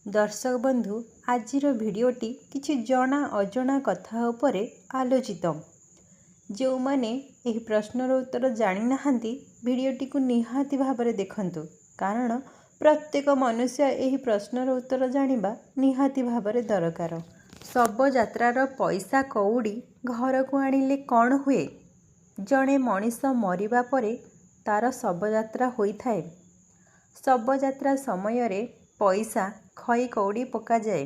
दर्शक बंधु आजिर भिडियोटी किछि जना अजना कथा उपरे आलोचित। जो माने एही प्रश्नर उत्तर जानि नाहांती भिडियोटी को निहाती भाबरे देखंतु, कारण प्रत्येक मनुष्य एही प्रश्नर उत्तर जानिबा निहाती भाबरे दरकार। शव यात्रार पैसा कौड़ी घर को आनिले कौन हुए? जणे मनीष मरिबा परे तार शव यात्रा होइथाए। शव यात्रा समय रे पैसा खई कौड़ी पका जाए।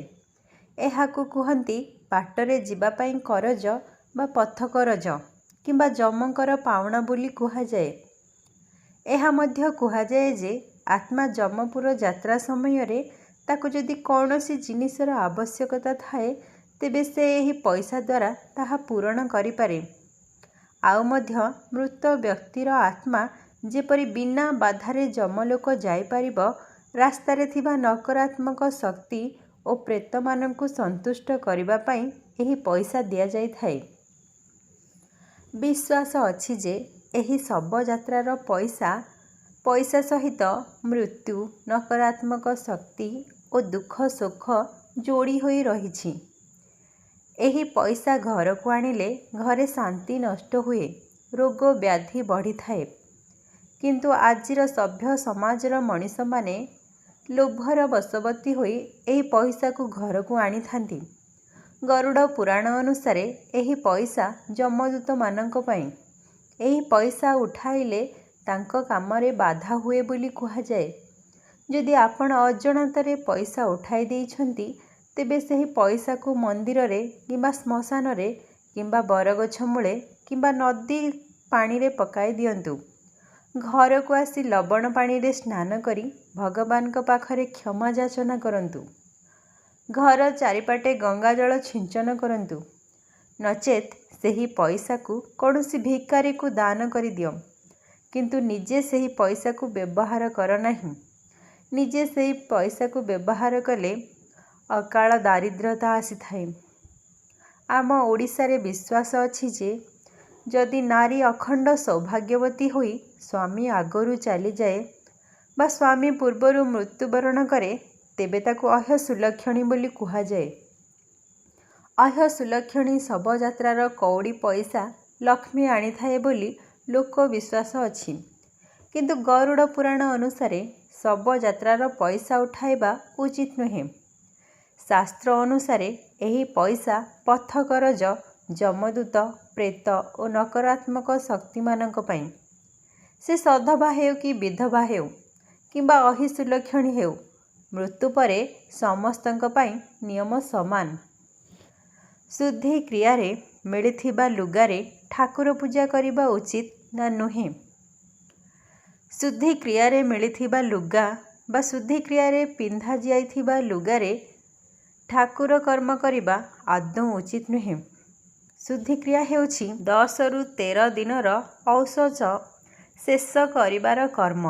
एहाकु कुहंती बाटरे जीवा पाई करज बा पथ करज किंबा जमकर पावना बोली कुहा जाए। एहा मध्य कुहा जाए जे आत्मा जमपुर यात्रा समय रे ताकु जदि कौनसी जिनिसर आवश्यकता थाए तेबे से एही पैसा द्वारा ताहा पूरण करि पारे। आउ मध्य मृत व्यक्तिर आत्मा जेपरि बिना बाधारे जमलोक जाई पारिबो, रास्तारे थिबा नकारात्मक शक्ति और प्रेत माननकु संतुष्ट करिबा पाई एही पैसा दिया जाई थाए। विश्वास अछि जे एही शव यात्रार पैसा सहित मृत्यु, नकारात्मक शक्ति और दुख सुख जोड़ी होई रहिछि। एही पैसा घर को आनिले घरे शांति नष्ट हुए, रोग व्याधि बढ़ी थाए। किंतु आजिर सभ्य समाजर मनीष माने लोभर बशवर्ती होई एही पैसा को घर को आनी थांती। गरुड़ पुराण अनुसार एही पैसा जमदूत मानक पई। एही पैसा उठाइले तांको कामरे बाधा हुए बोली कुहा जाए। यदि आपण अजणतारे पैसा उठाई देइछंती तेबे सेही पैसा को मंदिर रे किंबा श्मशान रे किंबा बरगछ मूले किंबा नदी पानी रे पकाई दियंतु। घर को आसी लवण पानी रे स्नान करी भगवान का पाखरे क्षमा याचना करंतु। घर चारिपाटे गंगा जल छिंचन करंतु। नचेत सेही पैसा को कौनसी भिकारी को दान करि दियो, किंतु निजे सेही पैसा को व्यवहार कर नहीं। निजे सेही पैसा को व्यवहार कले अकाल दारिद्रता आसी थाए। आम ओडिसा रे विश्वास अछि जे जदि नारी अखंड सौभाग्यवती होई स्वामी आगरू चली जाए बा स्वामी पूर्वरु मृत्युवरण करे तेबे ताकु अह्य सुलक्षणी बोली कुहा जाए। अह्य सुलक्षणी शव यात्रार कौड़ी पैसा लक्ष्मी आनी थाए बोली लोक विश्वास अछि। किंतु गरुड़ पुराण अनुसार शव यात्रार पैसा उठाइबा उचित नुहे। शास्त्र अनुसार एही पैसा पथ करज, जमदूत, प्रेत और नकारात्मक शक्ति मानक पई। से सधवा हेउ कि विधवा हेउ किंबा अहि सुलक्षणी हेउ, मृत्यु परे समस्तंक पई नियम समान। शुद्धि क्रिया रे मिलिथिबा लुगारे ठाकुर पूजा करिबा उचित ना नुहे? शुद्धि क्रिया रे मिलिथिबा लुगा बा शुद्धि क्रिया रे पिंधा जाइथिबा लुगारे ठाकुर कर्म करिबा आदौ उचित नुहे। शुद्धि क्रिया हेउछि 10 रु 13 दिनर औषध शेष करिबार कर्म।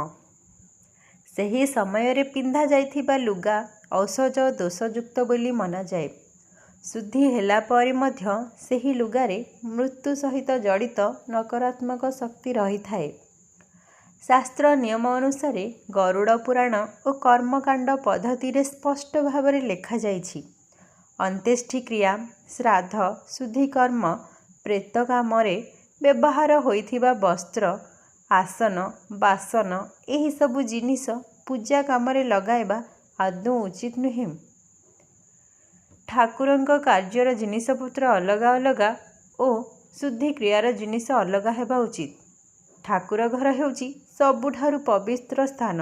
सेही समय रे पिंधा जाइथिबा लुगा औषध दोषयुक्त बोली मना जाए। शुद्धि हेला परे मध्य सेही लुगारे मृत्यु सहित जड़ित नकारात्मक शक्ति रही थाए। शास्त्र नियम अनुसार गरुड़ पुराण और कर्मकांड पद्धति रे स्पष्ट भावरे लेखा जाइछि। अंत्येष्टि क्रिया, श्राद्ध, शुद्धि कर्म, प्रेत कामरे व्यवहार होइथिबा वस्त्र, आसन, बासन एही सबु जिनिस पूजा कामरे लगाइबा आदौ उचित नुहे। ठाकुरंक कार्यर जिनिसपत्र अलगा अलगा और शुद्धि क्रियार जिनिस अलगा हेबा उचित। ठाकुर घर हेउछि सबुठारु पवित्र स्थान।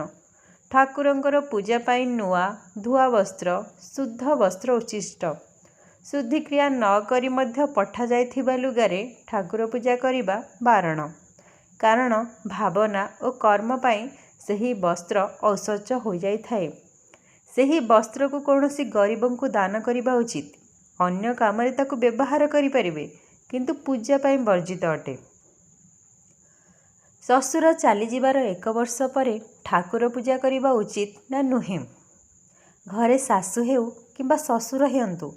ठाकुरंकर पूजा पाई नुआ धुआ वस्त्र, शुद्ध वस्त्र उचिष्ट। शुद्धि क्रिया न करी मध्य पठा जाइथिबा लुगारे ठाकुर पूजा करिबा बारण, कारण भावना और कर्म पाई सेही वस्त्र औषच हो जाई थाए। सेही वस्त्र को कौनसी गरीबों को दान करिबा उचित। अन्य कामरे ताकु व्यवहार करि परिबे, किंतु पूजा पाई वर्जित अटे। ससुर चली जिबार 1 वर्ष परे ठाकुर पूजा करिबा उचित ना नुहे? घरे सासु हेउ किंबा ससुर हेयंतु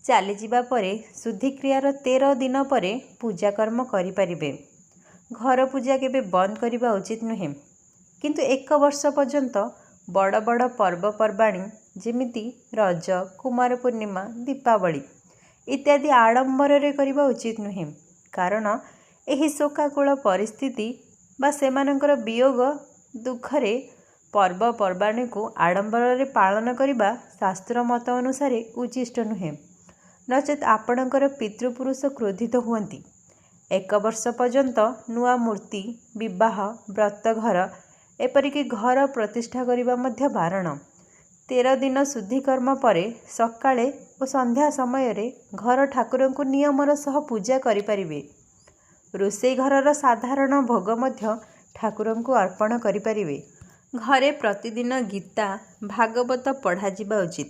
चली जिबा परे शुद्धि क्रियार 13 दिन परे पूजा कर्म करि परिबे। घर पूजा केबे बंद करिबा उचित नुहे। किंतु 1 वर्ष पर्यंत बड़ बड़ पर्वपर्वाणी ଯେମିତି ରଜ, କୁମାର ପୂର୍ଣ୍ଣିମା, ଦୀପାବଳି ଇତ୍ୟାଦି ଆଡ଼ମ୍ବରରେ କରିବା ଉଚିତ ନୁହେଁ। କାରଣ ଏହି ଶୋକାକୁଳ ପରିସ୍ଥିତି ବା ସେମାନଙ୍କର ବିୟୋଗ ଦୁଃଖରେ ପର୍ବପର୍ବାଣୀକୁ ଆଡ଼ମ୍ବରରେ ପାଳନ କରିବା ଶାସ୍ତ୍ର ମତ ଅନୁସାରେ ଉଚିଷ୍ଟ ନୁହେଁ। ନଚେତ୍ ଆପଣଙ୍କର ପିତୃପୁରୁଷ କ୍ରୋଧିତ ହୁଅନ୍ତି। 1 ବର୍ଷ ପର୍ଯ୍ୟନ୍ତ ନୂଆ ମୂର୍ତ୍ତି, ବିବାହ, ବ୍ରତଘର ଏପରିକି ଘର ପ୍ରତିଷ୍ଠା କରିବା ମଧ୍ୟ ବାରଣ। 13 ଦିନ ଶୁଦ୍ଧିକର୍ମ ପରେ ସକାଳେ ଓ ସନ୍ଧ୍ୟା ସମୟରେ ଘର ଠାକୁରଙ୍କୁ ନିୟମର ସହ ପୂଜା କରିପାରିବେ। ରୋଷେଇ ଘରର ସାଧାରଣ ଭୋଗ ମଧ୍ୟ ଠାକୁରଙ୍କୁ ଅର୍ପଣ କରିପାରିବେ। ଘରେ ପ୍ରତିଦିନ ଗୀତା, ଭାଗବତ ପଢ଼ାଯିବା ଉଚିତ।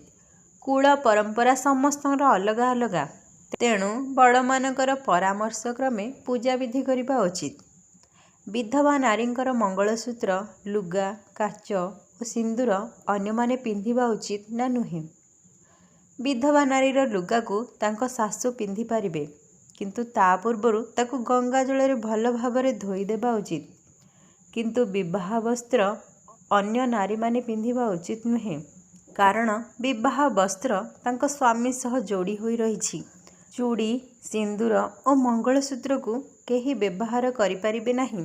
କୁଳ ପରମ୍ପରା ସମସ୍ତଙ୍କର ଅଲଗା ଅଲଗା, ତେଣୁ ବଡ଼ମାନଙ୍କର ପରାମର୍ଶ କ୍ରମେ ପୂଜାବିଧି କରିବା ଉଚିତ। ବିଧବା ନାରୀଙ୍କର ମଙ୍ଗଳସୂତ୍ର, ଲୁଗା, କାଚ ଓ ସିନ୍ଦୁର ଅନ୍ୟମାନେ ପିନ୍ଧିବା ଉଚିତ ନା ନୁହେଁ? ବିଧବା ନାରୀର ଲୁଗାକୁ ତାଙ୍କ ଶାଶୁ ପିନ୍ଧିପାରିବେ, କିନ୍ତୁ ତା ପୂର୍ବରୁ ତାକୁ ଗଙ୍ଗା ଜଳରେ ଭଲ ଭାବରେ ଧୋଇଦେବା ଉଚିତ। କିନ୍ତୁ ବିବାହ ବସ୍ତ୍ର ଅନ୍ୟ ନାରୀମାନେ ପିନ୍ଧିବା ଉଚିତ ନୁହେଁ, କାରଣ ବିବାହ ବସ୍ତ୍ର ତାଙ୍କ ସ୍ୱାମୀ ସହ ଯୋଡ଼ି ହୋଇ ରହିଛି। ଚୁଡ଼ି, ସିନ୍ଦୁର ଓ ମଙ୍ଗଳସୂତ୍ରକୁ କେହି ବ୍ୟବହାର କରିପାରିବେ ନାହିଁ,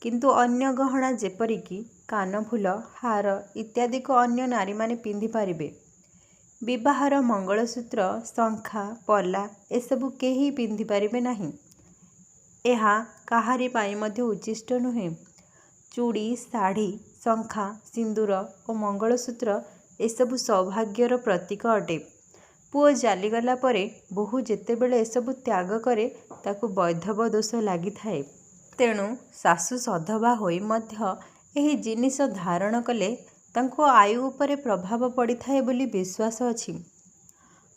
କିନ୍ତୁ ଅନ୍ୟ ଗହଣା ଯେପରିକି କାନଫୁଲ, ହାର ଇତ୍ୟାଦିକୁ ଅନ୍ୟ ନାରୀମାନେ ପିନ୍ଧିପାରିବେ। ବିବାହର ମଙ୍ଗଳସୂତ୍ର, ଶଙ୍ଖା, ପଲା ଏସବୁ କେହି ପିନ୍ଧିପାରିବେ ନାହିଁ। ଏହା କାହାରି ପାଇଁ ମଧ୍ୟ ଉଚିଷ୍ଟ ନୁହେଁ। ଚୁଡ଼ି, ଶାଢ଼ୀ, ଶଙ୍ଖା, ସିନ୍ଦୁର ଓ ମଙ୍ଗଳସୂତ୍ର ଏସବୁ ସୌଭାଗ୍ୟର ପ୍ରତୀକ ଅଟେ। ପୁଅ ଚାଲିଗଲା ପରେ ବୋହୂ ଯେତେବେଳେ ଏସବୁ ତ୍ୟାଗ କରେ ତାକୁ ବୈଧବ ଦୋଷ ଲାଗିଥାଏ। ତେଣୁ ଶାଶୁ ସଧବା ହୋଇ ମଧ୍ୟ ଏହି ଜିନିଷ ଧାରଣ କଲେ ତାଙ୍କୁ ଆୟୁ ଉପରେ ପ୍ରଭାବ ପଡ଼ିଥାଏ ବୋଲି ବିଶ୍ୱାସ ଅଛି।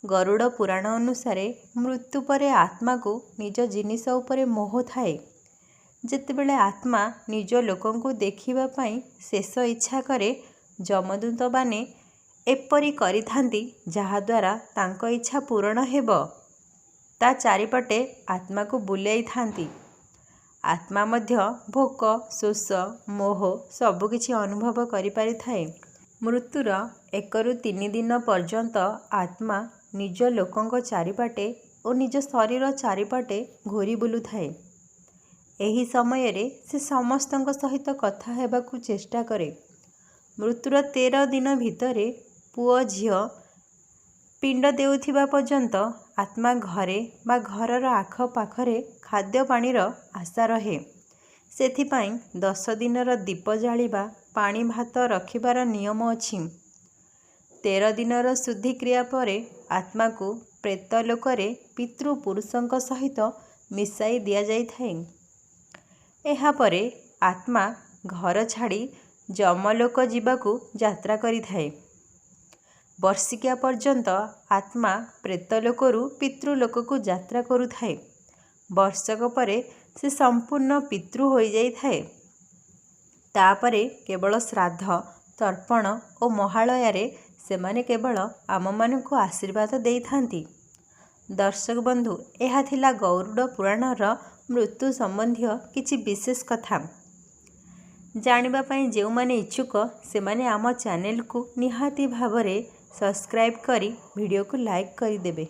ଗରୁଡ଼ ପୁରାଣ ଅନୁସାରେ ମୃତ୍ୟୁ ପରେ ଆତ୍ମାକୁ ନିଜ ଜିନିଷ ଉପରେ ମୋହ ଥାଏ। ଯେତେବେଳେ ଆତ୍ମା ନିଜ ଲୋକଙ୍କୁ ଦେଖିବା ପାଇଁ ଶେଷ ଇଚ୍ଛା କରେ, ଯମଦୂତମାନେ ଏପରି କରିଥାନ୍ତି ଯାହାଦ୍ୱାରା ତାଙ୍କ ଇଚ୍ଛା ପୂରଣ ହେବ। ତା ଚାରିପଟେ ଆତ୍ମାକୁ ବୁଲାଇଥାନ୍ତି। ଆତ୍ମା ମଧ୍ୟ ଭୋକ, ଶୋଷ, ମୋହ ସବୁକିଛି ଅନୁଭବ କରିପାରିଥାଏ। ମୃତ୍ୟୁର 1 ରୁ 3 ଦିନ ପର୍ଯ୍ୟନ୍ତ ଆତ୍ମା ନିଜ ଲୋକଙ୍କ ଚାରିପଟେ ଓ ନିଜ ଶରୀର ଚାରିପଟେ ଘୂରି ବୁଲୁଥାଏ। ଏହି ସମୟରେ ସେ ସମସ୍ତଙ୍କ ସହିତ କଥା ହେବାକୁ ଚେଷ୍ଟା କରେ। ମୃତ୍ୟୁର 13 ଦିନ ଭିତରେ ପୁଅ ଝିଅ ପିଣ୍ଡ ଦେଉଥିବା ପର୍ଯ୍ୟନ୍ତ ଆତ୍ମା ଘରେ ବା ଘରର ଆଖପାଖରେ ଖାଦ୍ୟ ପାଣିର ଆଶା ରହେ। ସେଥିପାଇଁ 10 ଦିନର ଦୀପ ଜାଳିବା, ପାଣି ଭାତ ରଖିବାର ନିୟମ ଅଛି। 13 ଦିନର ଶୁଦ୍ଧିକ୍ରିୟା ପରେ ଆତ୍ମାକୁ ପ୍ରେତଲୋକରେ ପିତୃପୁରୁଷଙ୍କ ସହିତ ମିଶାଇ ଦିଆଯାଇଥାଏ। ଏହାପରେ ଆତ୍ମା ଘର ଛାଡ଼ି ଯମଲୋକ ଯିବାକୁ ଯାତ୍ରା କରିଥାଏ। ବର୍ଷିକିଆ ପର୍ଯ୍ୟନ୍ତ ଆତ୍ମା ପ୍ରେତଲୋକରୁ ପିତୃଲୋକକୁ ଯାତ୍ରା କରୁଥାଏ। ବର୍ଷକ ପରେ ସେ ସମ୍ପୂର୍ଣ୍ଣ ପିତୃ ହୋଇଯାଇଥାଏ। ତାପରେ କେବଳ ଶ୍ରାଦ୍ଧ, ତର୍ପଣ ଓ ମହାଳୟାରେ ସେମାନେ କେବଳ ଆମମାନଙ୍କୁ ଆଶୀର୍ବାଦ ଦେଇଥାନ୍ତି। ଦର୍ଶକ ବନ୍ଧୁ, ଏହା ଥିଲା ଗରୁଡ଼ ପୁରାଣର ମୃତ୍ୟୁ ସମ୍ବନ୍ଧୀୟ କିଛି ବିଶେଷ କଥା। ଜାଣିବା ପାଇଁ ଯେଉଁମାନେ ଇଚ୍ଛୁକ ସେମାନେ ଆମ ଚ୍ୟାନେଲକୁ ନିହାତି ଭାବରେ ସବସ୍କ୍ରାଇବ୍ କରି ଭିଡ଼ିଓକୁ ଲାଇକ୍ କରିଦେବେ।